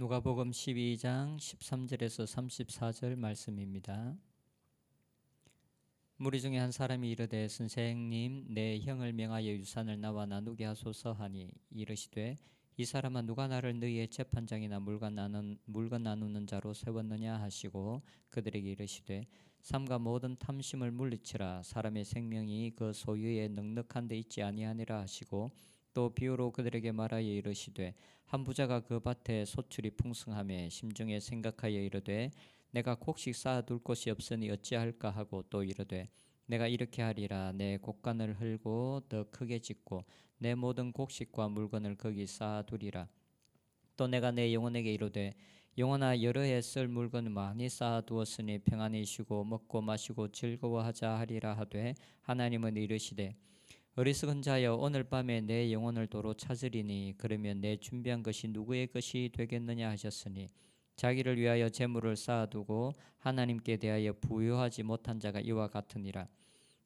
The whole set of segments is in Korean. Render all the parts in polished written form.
누가복음 12장 13절에서 34절 말씀입니다. 무리 중에 한 사람이 이르되 선생님 내 형을 명하여 유산을 나와 나누게 하소서 하니 이르시되 이 사람은 누가 나를 너희의 재판장이나 물건 나누는 자로 세웠느냐 하시고 그들에게 이르시되 삼가 모든 탐심을 물리치라. 사람의 생명이 그 소유에 넉넉한 데 있지 아니하니라 하시고 또 비유로 그들에게 말하여 이르시되 한 부자가 그 밭에 소출이 풍성하며 심중에 생각하여 이르되 내가 곡식 쌓아둘 곳이 없으니 어찌할까 하고 또 이르되 내가 이렇게 하리라. 내 곡간을 헐고 더 크게 짓고 내 모든 곡식과 물건을 거기 쌓아두리라. 또 내가 내 영혼에게 이르되 영혼아 여러 해 쓸 물건을 많이 쌓아두었으니 평안히 쉬고 먹고 마시고 즐거워하자 하리라 하되 하나님은 이르시되 어리석은 자여 오늘 밤에 내 영혼을 도로 찾으리니 그러면 내 준비한 것이 누구의 것이 되겠느냐 하셨으니 자기를 위하여 재물을 쌓아두고 하나님께 대하여 부유하지 못한 자가 이와 같으니라.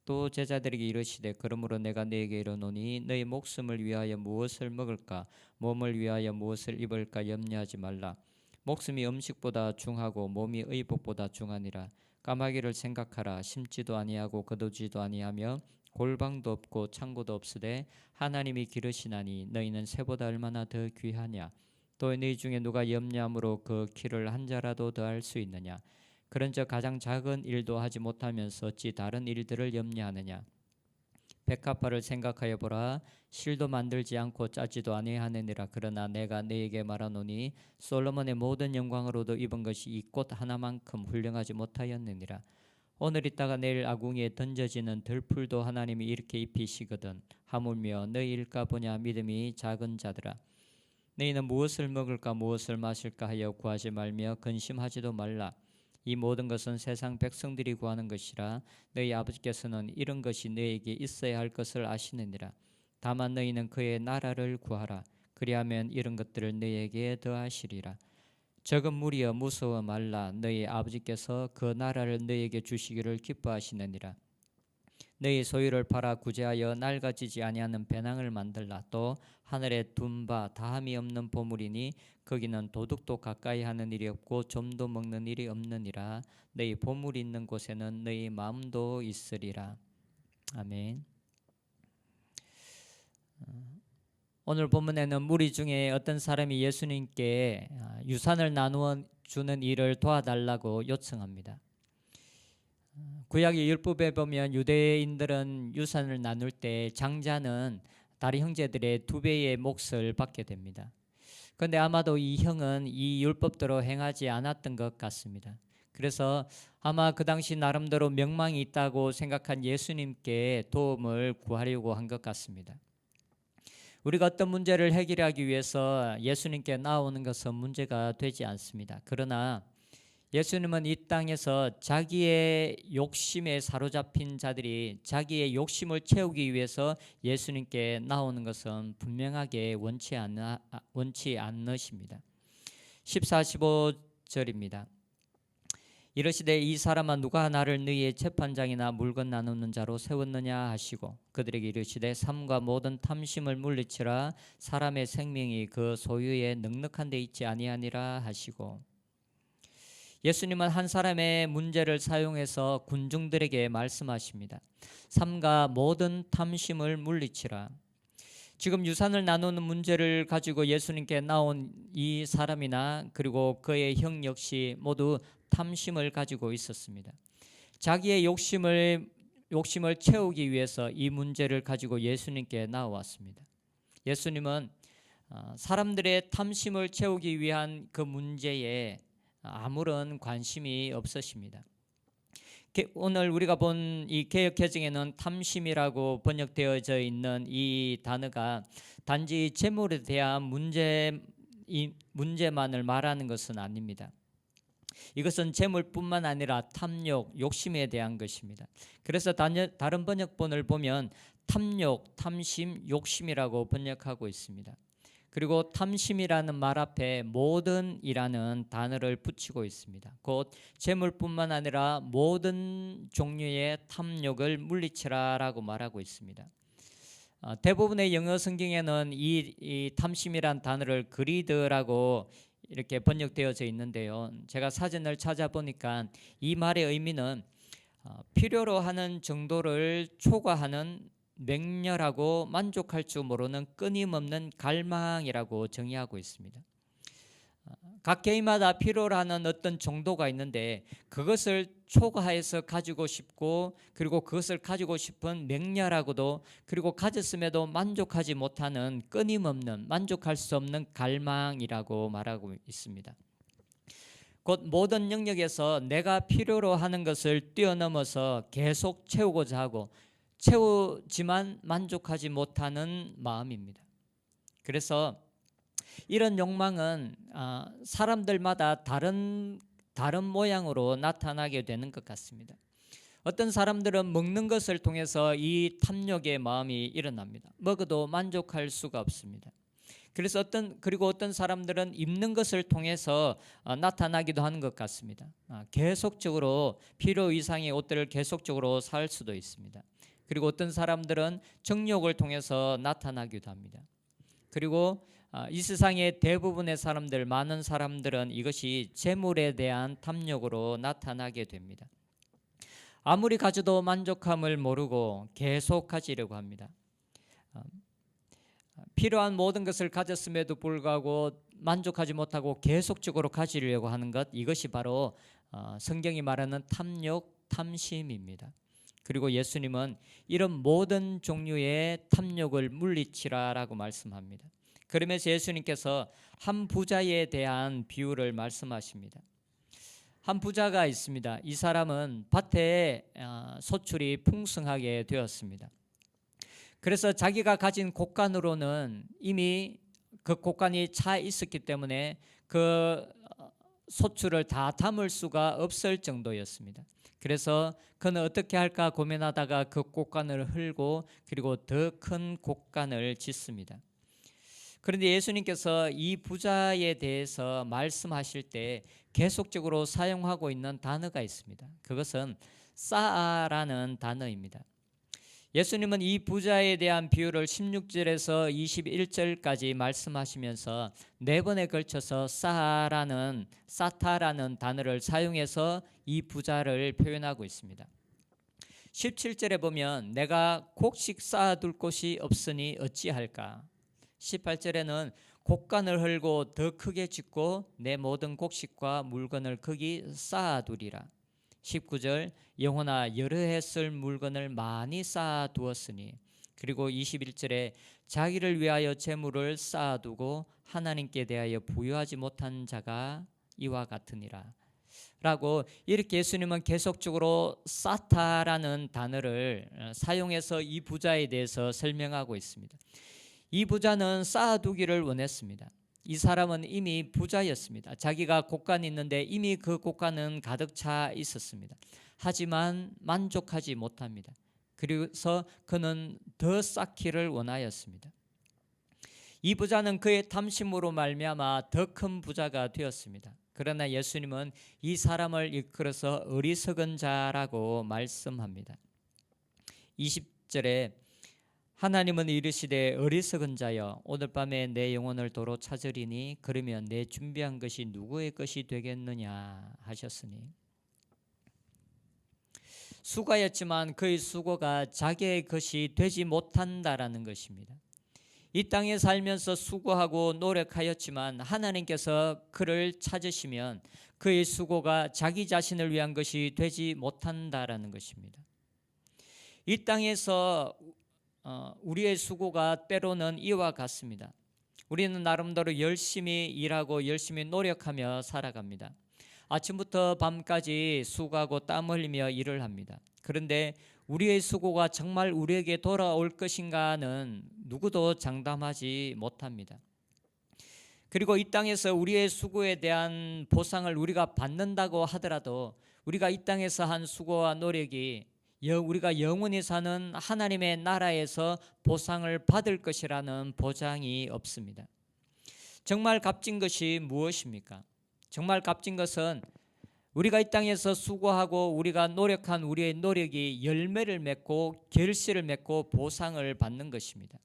또 제자들에게 이르시되 그러므로 내가 너에게 이르노니 너희 목숨을 위하여 무엇을 먹을까 몸을 위하여 무엇을 입을까 염려하지 말라. 목숨이 음식보다 중하고 몸이 의복보다 중하니라. 까마귀를 생각하라. 심지도 아니하고 거두지도 아니하며 골방도 없고 창고도 없으되 하나님이 기르시나니 너희는 새보다 얼마나 더 귀하냐. 또 너희 중에 누가 염려함으로 그 키를 한 자라도 더할 수 있느냐. 그런즉 가장 작은 일도 하지 못하면서 어찌 다른 일들을 염려하느냐. 백합화를 생각하여 보라. 실도 만들지 않고 짜지도 아니하느니라. 그러나 내가 너에게 말하노니 솔로몬의 모든 영광으로도 입은 것이 이 꽃 하나만큼 훌륭하지 못하였느니라. 오늘 있다가 내일 아궁이에 던져지는 들풀도 하나님이 이렇게 입히시거든. 하물며 너희일까 보냐 믿음이 작은 자들아. 너희는 무엇을 먹을까 무엇을 마실까 하여 구하지 말며 근심하지도 말라. 이 모든 것은 세상 백성들이 구하는 것이라. 너희 아버지께서는 이런 것이 너희에게 있어야 할 것을 아시느니라. 다만 너희는 그의 나라를 구하라. 그리하면 이런 것들을 너희에게 더하시리라. 적은 무리여 무서워 말라. 너희 아버지께서 그 나라를 너희에게 주시기를 기뻐하시느니라. 너희 소유를 팔아 구제하여 낡아지지 아니하는 배낭을 만들라. 또 하늘에 둔 바 다함이 없는 보물이니 거기는 도둑도 가까이 하는 일이 없고 좀도 먹는 일이 없느니라. 너희 보물이 있는 곳에는 너희 마음도 있으리라. 아멘. 오늘 본문에는 무리 중에 어떤 사람이 예수님께 유산을 나누어 주는 일을 도와달라고 요청합니다. 구약의 율법에 보면 유대인들은 유산을 나눌 때 장자는 다른 형제들의 2배의 몫을 받게 됩니다. 그런데 아마도 이 형은 이 율법대로 행하지 않았던 것 같습니다. 그래서 아마 그 당시 나름대로 명망이 있다고 생각한 예수님께 도움을 구하려고 한 것 같습니다. 우리가 어떤 문제를 해결하기 위해서 예수님께 나오는 것은 문제가 되지 않습니다. 그러나 예수님은 이 땅에서 자기의 욕심에 사로잡힌 자들이 자기의 욕심을 채우기 위해서 예수님께 나오는 것은 분명하게 원치 않으십니다. 14, 15절입니다. 이르시되 이 사람은 누가 나를 너희의 재판장이나 물건 나누는 자로 세웠느냐 하시고 그들에게 이르시되 삶과 모든 탐심을 물리치라. 사람의 생명이 그 소유에 넉넉한 데 있지 아니하니라 하시고, 예수님은 한 사람의 문제를 사용해서 군중들에게 말씀하십니다. 삶과 모든 탐심을 물리치라. 지금 유산을 나누는 문제를 가지고 예수님께 나온 이 사람이나 그리고 그의 형 역시 모두 탐심을 가지고 있었습니다. 자기의 욕심을 채우기 위해서 이 문제를 가지고 예수님께 나왔습니다. 예수님은 사람들의 탐심을 채우기 위한 그 문제에 아무런 관심이 없으십니다. 오늘 우리가 본 이 개역개정에는 탐심이라고 번역되어져 있는 이 단어가 단지 재물에 대한 문제만을 말하는 것은 아닙니다. 이것은 재물뿐만 아니라 탐욕, 욕심에 대한 것입니다. 그래서 다른 번역본을 보면 탐욕, 탐심, 욕심이라고 번역하고 있습니다. 그리고 탐심이라는 말 앞에 모든이라는 단어를 붙이고 있습니다. 곧 재물뿐만 아니라 모든 종류의 탐욕을 물리치라라고 말하고 있습니다. 대부분의 영어 성경에는 이 탐심이란 단어를 그리드라고 이렇게 번역되어져 있는데요. 제가 사전을 찾아보니까 이 말의 의미는 필요로 하는 정도를 초과하는 맹렬하고 만족할 줄 모르는 끊임없는 갈망이라고 정의하고 있습니다. 각 개인마다 필요로 하는 어떤 정도가 있는데 그것을 초과해서 가지고 싶고, 그리고 그것을 가지고 싶은 맹렬하고도, 그리고 가졌음에도 만족하지 못하는 끊임없는 만족할 수 없는 갈망이라고 말하고 있습니다. 곧 모든 영역에서 내가 필요로 하는 것을 뛰어넘어서 계속 채우고자 하고, 채우지만 만족하지 못하는 마음입니다. 그래서 이런 욕망은 사람들마다 다른 모양으로 나타나게 되는 것 같습니다. 어떤 사람들은 먹는 것을 통해서 이 탐욕의 마음이 일어납니다. 먹어도 만족할 수가 없습니다. 그래서 어떤 사람들은 입는 것을 통해서 나타나기도 하는 것 같습니다. 계속적으로 필요 이상의 옷들을 계속적으로 살 수도 있습니다. 그리고 어떤 사람들은 정욕을 통해서 나타나기도 합니다. 그리고 이 세상의 대부분의 사람들, 많은 사람들은 이것이 재물에 대한 탐욕으로 나타나게 됩니다. 아무리 가져도 만족함을 모르고 계속 가지려고 합니다. 필요한 모든 것을 가졌음에도 불구하고 만족하지 못하고 계속적으로 가지려고 하는 것, 이것이 바로 성경이 말하는 탐욕, 탐심입니다. 그리고 예수님은 이런 모든 종류의 탐욕을 물리치라라고 말씀합니다. 그러면서 예수님께서 한 부자에 대한 비유를 말씀하십니다. 한 부자가 있습니다. 이 사람은 밭에 소출이 풍성하게 되었습니다. 그래서 자기가 가진 곡간으로는 이미 그 곡간이 차 있었기 때문에 그 소출을 다 담을 수가 없을 정도였습니다. 그래서 그는 어떻게 할까 고민하다가 그 곡간을 헐고 그리고 더 큰 곡간을 짓습니다. 그런데 예수님께서 이 부자에 대해서 말씀하실 때 계속적으로 사용하고 있는 단어가 있습니다. 그것은 쌓아라는 단어입니다. 예수님은 이 부자에 대한 비유를 16절에서 21절까지 말씀하시면서 4번에 걸쳐서 사타라는 단어를 사용해서 이 부자를 표현하고 있습니다. 17절에 보면 내가 곡식 쌓아둘 곳이 없으니 어찌할까? 18절에는 곡간을 헐고 더 크게 짓고 내 모든 곡식과 물건을 거기 쌓아두리라. 19절 영혼아 여러 해 쓸 물건을 많이 쌓아두었으니. 그리고 21절에 자기를 위하여 재물을 쌓아두고 하나님께 대하여 부유하지 못한 자가 이와 같으니라 라고, 이렇게 예수님은 계속적으로 사타라는 단어를 사용해서 이 부자에 대해서 설명하고 있습니다. 이 부자는 쌓아두기를 원했습니다. 이 사람은 이미 부자였습니다. 자기가 곡간이 있는데 이미 그 곡간은 가득 차 있었습니다. 하지만 만족하지 못합니다. 그래서 그는 더 쌓기를 원하였습니다. 이 부자는 그의 탐심으로 말미암아 더 큰 부자가 되었습니다. 그러나 예수님은 이 사람을 이끌어서 어리석은 자라고 말씀합니다. 20절에 하나님은 이르시되 어리석은 자여 오늘 밤에 내 영혼을 도로 찾으리니 그러면 내 준비한 것이 누구의 것이 되겠느냐 하셨으니. 수고였지만 그의 수고가 자기의 것이 되지 못한다라는 것입니다. 이 땅에 살면서 수고하고 노력하였지만 하나님께서 그를 찾으시면 그의 수고가 자기 자신을 위한 것이 되지 못한다라는 것입니다. 이 땅에서 우리의 수고가 때로는 이와 같습니다. 우리는 나름대로 열심히 일하고 열심히 노력하며 살아갑니다. 아침부터 밤까지 수고하고 땀 흘리며 일을 합니다. 그런데 우리의 수고가 정말 우리에게 돌아올 것인가는 누구도 장담하지 못합니다. 그리고 이 땅에서 우리의 수고에 대한 보상을 우리가 받는다고 하더라도 우리가 이 땅에서 한 수고와 노력이 우리가 영원히 사는 하나님의 나라에서 보상을 받을 것이라는 보장이 없습니다. 정말 값진 것이 무엇입니까? 정말 값진 것은 우리가 이 땅에서 수고하고 우리가 노력한 우리의 노력이 열매를 맺고 결실을 맺고 보상을 받는 것입니다.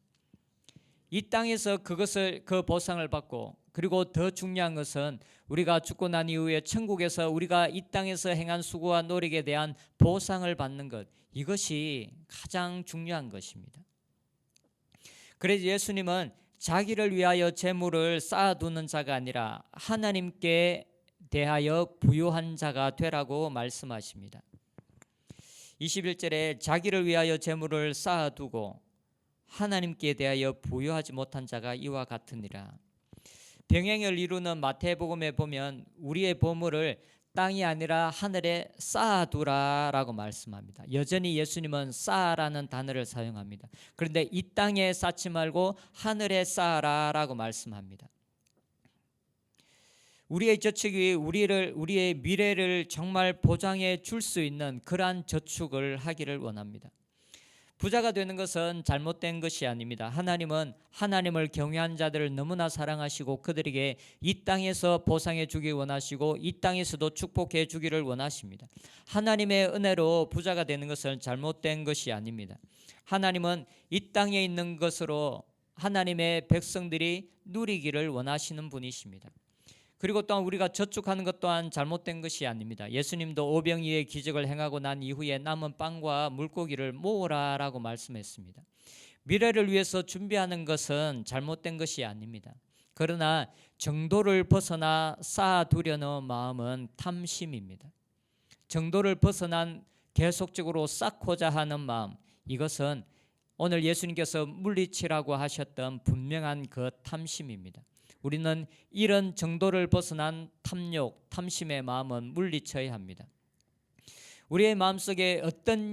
이 땅에서 그 보상을 받고 그리고 더 중요한 것은 우리가 죽고 난 이후에 천국에서 우리가 이 땅에서 행한 수고와 노력에 대한 보상을 받는 것, 이것이 가장 중요한 것입니다. 그래서 예수님은 자기를 위하여 재물을 쌓아두는 자가 아니라 하나님께 대하여 부요한 자가 되라고 말씀하십니다. 21절에 자기를 위하여 재물을 쌓아두고 하나님께 대하여 부요하지 못한 자가 이와 같으니라. 병행을 이루는 마태복음에 보면 우리의 보물을 땅이 아니라 하늘에 쌓아두라라고 말씀합니다. 여전히 예수님은 쌓아라는 단어를 사용합니다. 그런데 이 땅에 쌓지 말고 하늘에 쌓아라라고 말씀합니다. 우리의 저축이 우리의 미래를 정말 보장해 줄 수 있는 그러한 저축을 하기를 원합니다. 부자가 되는 것은 잘못된 것이 아닙니다. 하나님은 하나님을 경외한 자들을 너무나 사랑하시고 그들에게 이 땅에서 보상해 주기 원하시고 이 땅에서도 축복해 주기를 원하십니다. 하나님의 은혜로 부자가 되는 것은 잘못된 것이 아닙니다. 하나님은 이 땅에 있는 것으로 하나님의 백성들이 누리기를 원하시는 분이십니다. 그리고 또한 우리가 저축하는 것 또한 잘못된 것이 아닙니다. 예수님도 오병이의 기적을 행하고 난 이후에 남은 빵과 물고기를 모으라라고 말씀했습니다. 미래를 위해서 준비하는 것은 잘못된 것이 아닙니다. 그러나 정도를 벗어나 쌓아두려는 마음은 탐심입니다. 정도를 벗어난 계속적으로 쌓고자 하는 마음, 이것은 오늘 예수님께서 물리치라고 하셨던 분명한 그 탐심입니다. 우리는 이런 정도를 벗어난 탐욕, 탐심의 마음은 물리쳐야 합니다. 우리의 마음속에 어떤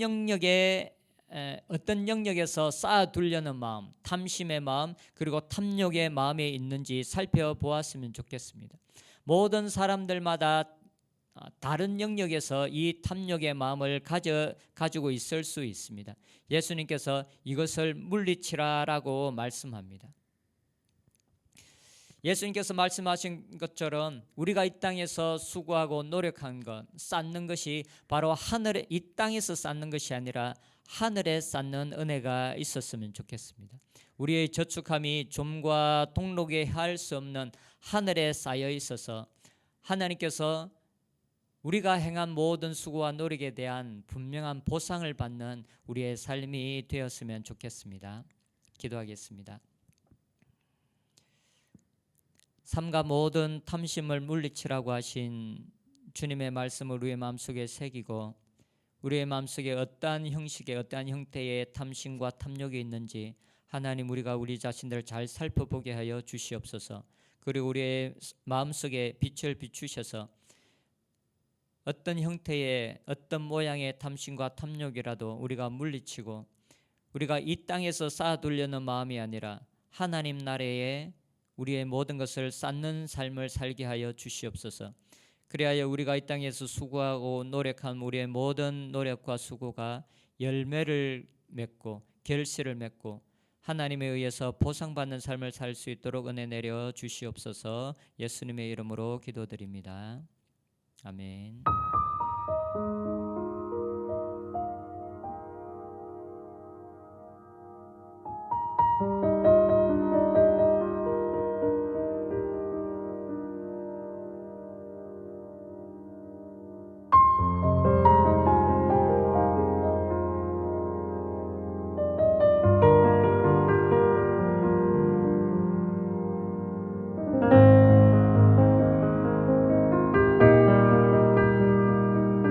영역에서 쌓아두려는 마음, 탐심의 마음, 그리고 탐욕의 마음이 있는지 살펴보았으면 좋겠습니다. 모든 사람들마다 다른 영역에서 이 탐욕의 마음을 가지고 있을 수 있습니다. 예수님께서 이것을 물리치라라고 말씀합니다. 예수님께서 말씀하신 것처럼 우리가 이 땅에서 수고하고 노력한 것, 쌓는 것이 바로 하늘에, 이 땅에서 쌓는 것이 아니라 하늘에 쌓는 은혜가 있었으면 좋겠습니다. 우리의 저축함이 좀과 동록에 할 수 없는 하늘에 쌓여 있어서 하나님께서 우리가 행한 모든 수고와 노력에 대한 분명한 보상을 받는 우리의 삶이 되었으면 좋겠습니다. 기도하겠습니다. 삼가 모든 탐심을 물리치라고 하신 주님의 말씀을 우리의 마음속에 새기고 우리의 마음속에 어떠한 형식의 어떠한 형태의 탐심과 탐욕이 있는지 하나님 우리가 우리 자신들을 잘 살펴보게 하여 주시옵소서. 그리고 우리의 마음속에 빛을 비추셔서 어떤 형태의 어떤 모양의 탐심과 탐욕이라도 우리가 물리치고 우리가 이 땅에서 쌓아두려는 마음이 아니라 하나님 나라에 우리의 모든 것을 쌓는 삶을 살게 하여 주시옵소서. 그리하여 우리가 이 땅에서 수고하고 노력한 우리의 모든 노력과 수고가 열매를 맺고 결실을 맺고 하나님에 의해서 보상받는 삶을 살 수 있도록 은혜 내려 주시옵소서. 예수님의 이름으로 기도드립니다. 아멘.